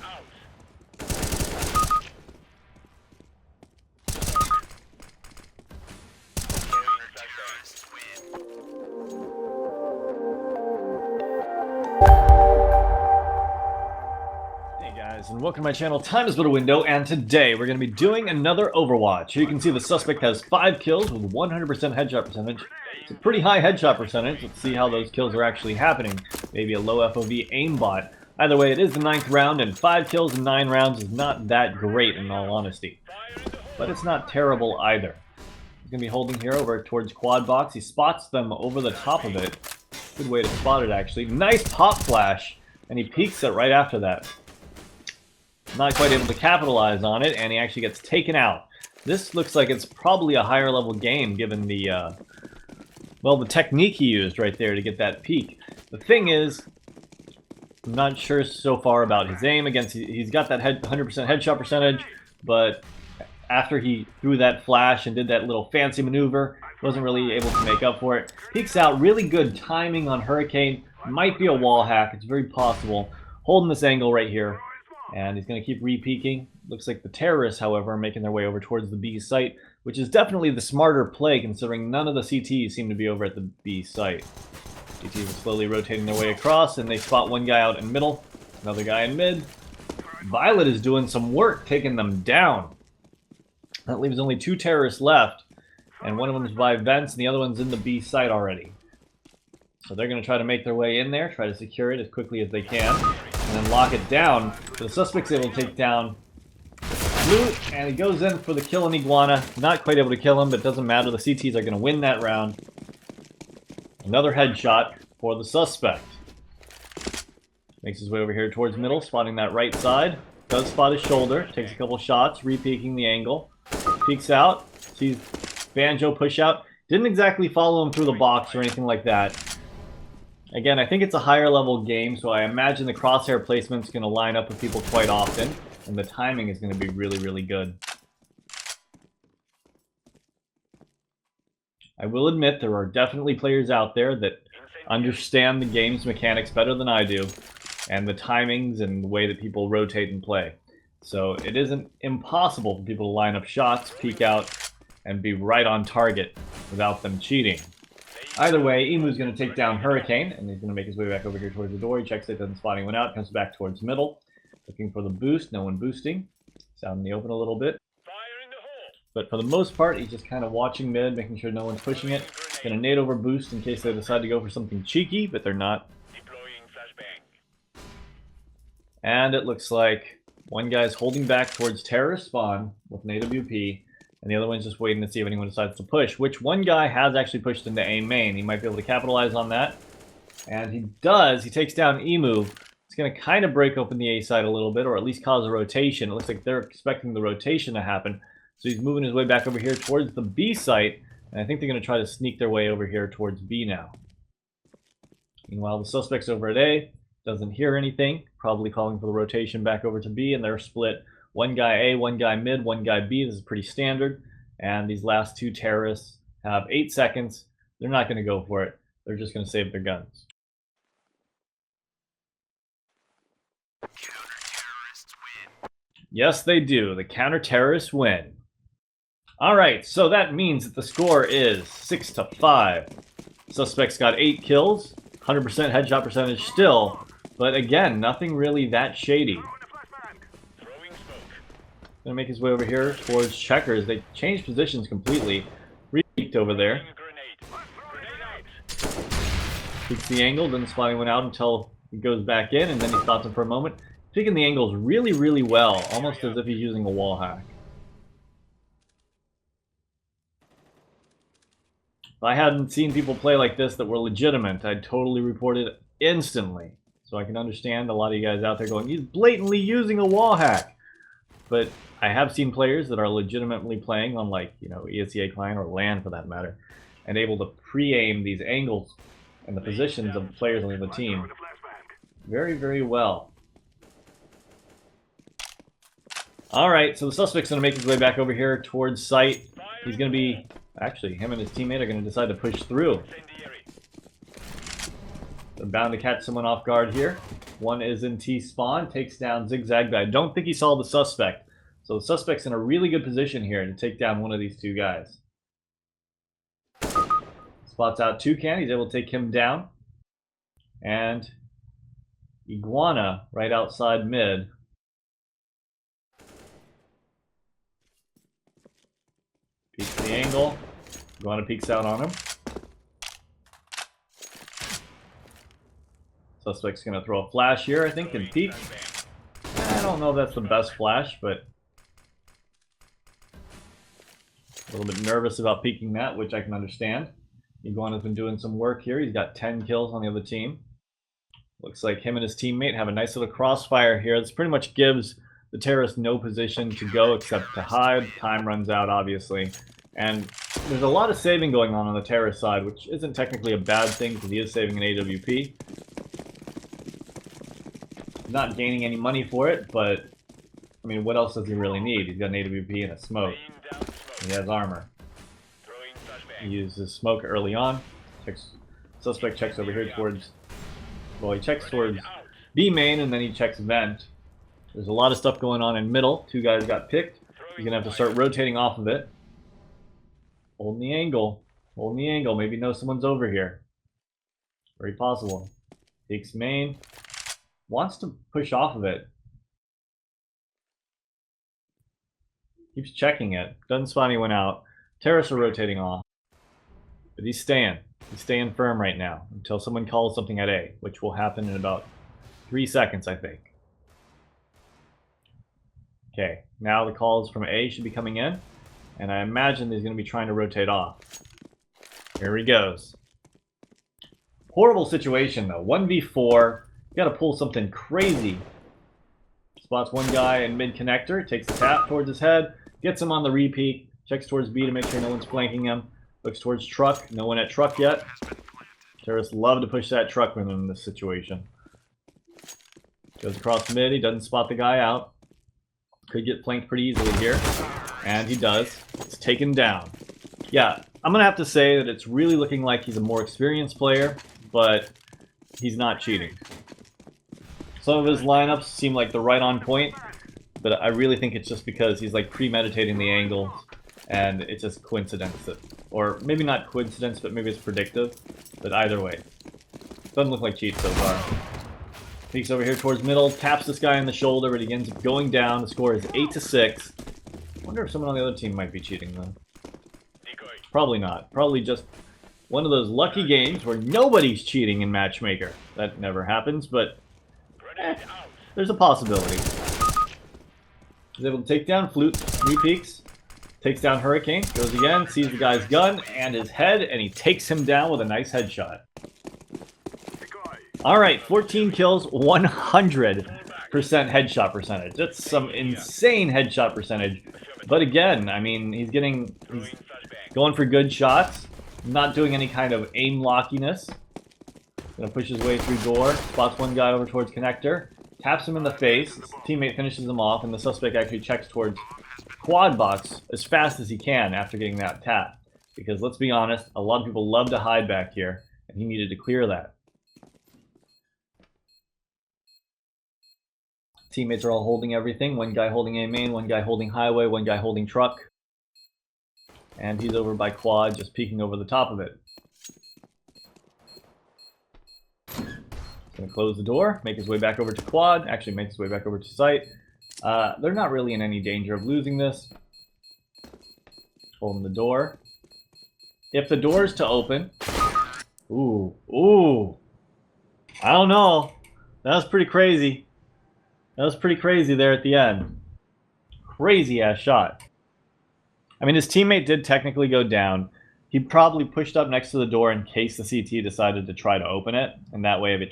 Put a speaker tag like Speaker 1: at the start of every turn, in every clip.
Speaker 1: Hey guys, and welcome to my channel. Time is but a window, and today we're going to be doing another Overwatch. Here you can see the suspect has 5 kills with 100% headshot percentage. It's a pretty high headshot percentage. Let's see how those kills are actually happening. Maybe a low FOV aimbot. Either way, it is the 9th round, and 5 kills in 9 rounds is not that great in all honesty. But it's not terrible either. He's going to be holding here over towards quad box. He spots them over the top of it. Good way to spot it, actually. Nice pop flash, and he peeks it right after that. Not quite able to capitalize on it, and he actually gets taken out. This looks like it's probably a higher level game, given the, well, the technique he used right there to get that peek. The thing is, I'm not sure so far about his aim against. He's got that 100% headshot percentage, but after he threw that flash and did that little fancy maneuver, wasn't really able to make up for it. Peeks out, really good timing on Hurricane. Might be a wall hack, it's very possible. Holding this angle right here. And he's going to keep re-peeking. Looks like the terrorists, however, are making their way over towards the B site, which is definitely the smarter play, considering none of the CTs seem to be over at the B site. CTs are slowly rotating their way across, and they spot one guy out in middle, another guy in mid. Violet is doing some work, taking them down. That leaves only 2 terrorists left, and one of them is by vents, and the other one's in the B site already. So they're going to try to make their way in there, try to secure it as quickly as they can, and then lock it down. So the suspect's able to take down Blue, and he goes in for the kill on Iguana. Not quite able to kill him, but it doesn't matter. The CTs are going to win that round. Another headshot for the suspect. Makes his way over here towards middle, spotting that right side. Does spot his shoulder, takes a couple shots, re-peeking the angle. Peeks out, sees Banjo push out. Didn't exactly follow him through the box or anything like that. Again, I think it's a higher level game, so I imagine the crosshair placement's going to line up with people quite often, and the timing is going to be really, really good. I will admit there are definitely players out there that understand the game's mechanics better than I do, and the timings and the way that people rotate and play. So it isn't impossible for people to line up shots, peek out, and be right on target without them cheating. Either way, Emu's going to take down Hurricane, and he's going to make his way back over here towards the door. He checks it, doesn't spot anyone out, comes back towards middle. Looking for the boost, no one boosting. He's out in the open a little bit. But for the most part, he's just kind of watching mid, making sure no one's pushing it. Going to nade over boost in case they decide to go for something cheeky, but they're not. And it looks like one guy's holding back towards terrorist spawn with an AWP. And the other one's just waiting to see if anyone decides to push, which one guy has actually pushed into A main. He might be able to capitalize on that. And he does. He takes down Emu. It's going to kind of break open the A side a little bit, or at least cause a rotation. It looks like they're expecting the rotation to happen. So he's moving his way back over here towards the B site. And I think they're going to try to sneak their way over here towards B now. Meanwhile, the suspect's over at A. Doesn't hear anything. Probably calling for the rotation back over to B, and they're split. One guy A, one guy mid, one guy B. This is pretty standard. And these last 2 terrorists have 8 seconds. They're not going to go for it. They're just going to save their guns. Yes, they do. The counter-terrorists win. Alright, so that means that the score is 6-5. Suspect's got 8 kills. 100% headshot percentage still. But again, nothing really that shady. Gonna make his way over here towards checkers. They changed positions completely. Re-peeked over there. Peeks the angle, doesn't spot anyone out until he goes back in, and then he stops him for a moment. Peeking the angles really, really well, almost as if he's using a wall hack. If I hadn't seen people play like this that were legitimate, I'd totally report it instantly. So I can understand a lot of you guys out there going, he's blatantly using a wall hack. But I have seen players that are legitimately playing on, like, you know, ESEA client or LAN for that matter, and able to pre-aim these angles and the positions of the players on the team very, very well. Alright, so the suspect's going to make his way back over here towards site. He's going to be... Actually, him and his teammate are going to decide to push through. They're bound to catch someone off guard here. One is in T-spawn, takes down Zigzag, but I don't think he saw the suspect. So the suspect's in a really good position here to take down one of these two guys. Spots out Toucan, he's able to take him down. And Iguana right outside mid. Peeks the angle. Iguana peeks out on him. Suspect's going to throw a flash here, I think, and peek. I don't know if that's the best flash, but a little bit nervous about peeking that, which I can understand. Iguana's been doing some work here. He's got 10 kills on the other team. Looks like him and his teammate have a nice little crossfire here. This pretty much gives the terrorist no position to go except to hide. Time runs out, obviously. And there's a lot of saving going on the terrorist side, which isn't technically a bad thing because he is saving an AWP. Not gaining any money for it, but I mean, what else does he really need? He's got an AWP and a smoke. He has armor. He uses smoke early on. Suspect checks over here towards... Well, he checks towards B main and then he checks vent. There's a lot of stuff going on in middle. Two guys got picked. He's going to have to start rotating off of it. Holding the angle. Holding the angle. Maybe know someone's over here. Very possible. Takes main. Wants to push off of it. Keeps checking it. Doesn't spot anyone out. Terrorists are rotating off. But he's staying. He's staying firm right now until someone calls something at A, which will happen in about 3 seconds, I think. Okay, now the calls from A should be coming in, and I imagine he's going to be trying to rotate off. Here he goes. Horrible situation, though. 1v4. You got to pull something crazy. Spots one guy in mid connector, takes the tap towards his head, gets him on the repeat, checks towards B to make sure no one's flanking him. Looks towards truck. No one at truck yet. Terrorists love to push that truck with him in this situation. Goes across mid. He doesn't spot the guy out. Could get flanked pretty easily here. And he does. It's taken down. Yeah, I'm going to have to say that it's really looking like he's a more experienced player, but he's not cheating. Some of his lineups seem like they're right on point, but I really think it's just because he's like premeditating the angles, and it's just coincidence that... Or maybe not coincidence, but maybe it's predictive. But either way, doesn't look like cheats so far. Peeks over here towards middle, taps this guy in the shoulder, but he ends up going down. The score is 8-6. I wonder if someone on the other team might be cheating, though. Probably not. Probably just one of those lucky games where nobody's cheating in Matchmaker. That never happens, but there's a possibility. He's able to take down Flute, 3 peeks. Takes down Hurricane, goes again, sees the guy's gun and his head, and he takes him down with a nice headshot. Alright, 14 kills, 100% headshot percentage. That's some insane headshot percentage. But again, I mean, he's going for good shots, not doing any kind of aim lockiness. Gonna push his way through door, spots one guy over towards connector, taps him in the face, his teammate finishes him off, and the suspect actually checks towards quad box as fast as he can after getting that tap. Because let's be honest, a lot of people love to hide back here, and he needed to clear that. Teammates are all holding everything. One guy holding A main, one guy holding highway, one guy holding truck. And he's over by quad, just peeking over the top of it. He's gonna close the door, make his way back over to quad, actually make his way back over to site. They're not really in any danger of losing this. Holding the door. If the door is to open... Ooh. I don't know. That was pretty crazy. That was pretty crazy there at the end. Crazy ass shot. I mean, his teammate did technically go down. He probably pushed up next to the door in case the CT decided to try to open it. And that way, if it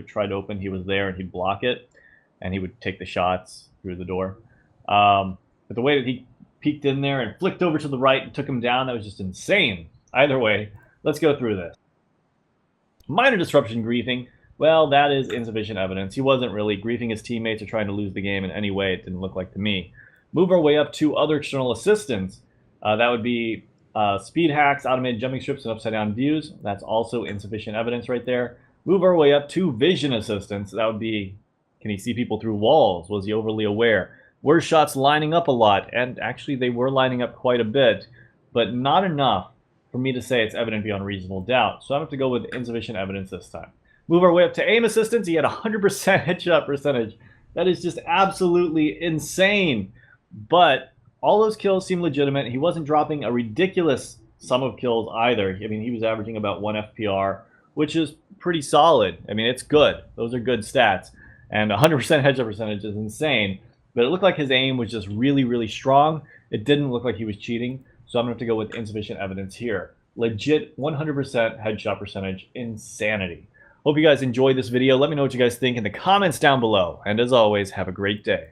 Speaker 1: tried to open, he was there and he'd block it. And he would take the shots through the door. But the way that he peeked in there and flicked over to the right and took him down, that was just insane. Either way, let's go through this. Minor disruption griefing. Well, that is insufficient evidence. He wasn't really griefing his teammates or trying to lose the game in any way. It didn't look like to me. Move our way up to other external assistance. That would be speed hacks, automated jumping strips, and upside down views. That's also insufficient evidence right there. Move our way up to vision assistance. That would be, can he see people through walls? Was he overly aware? Were shots lining up a lot? And actually, they were lining up quite a bit, but not enough for me to say it's evident beyond reasonable doubt. So I'm going to have to go with insufficient evidence this time. Move our way up to aim assistance. He had 100% headshot percentage. That is just absolutely insane. But all those kills seem legitimate. He wasn't dropping a ridiculous sum of kills either. I mean, he was averaging about 1 FPR, which is pretty solid. I mean, it's good. Those are good stats. And 100% headshot percentage is insane. But it looked like his aim was just really, really strong. It didn't look like he was cheating. So I'm going to have to go with insufficient evidence here. Legit 100% headshot percentage. Insanity. Hope you guys enjoyed this video. Let me know what you guys think in the comments down below. And as always, have a great day.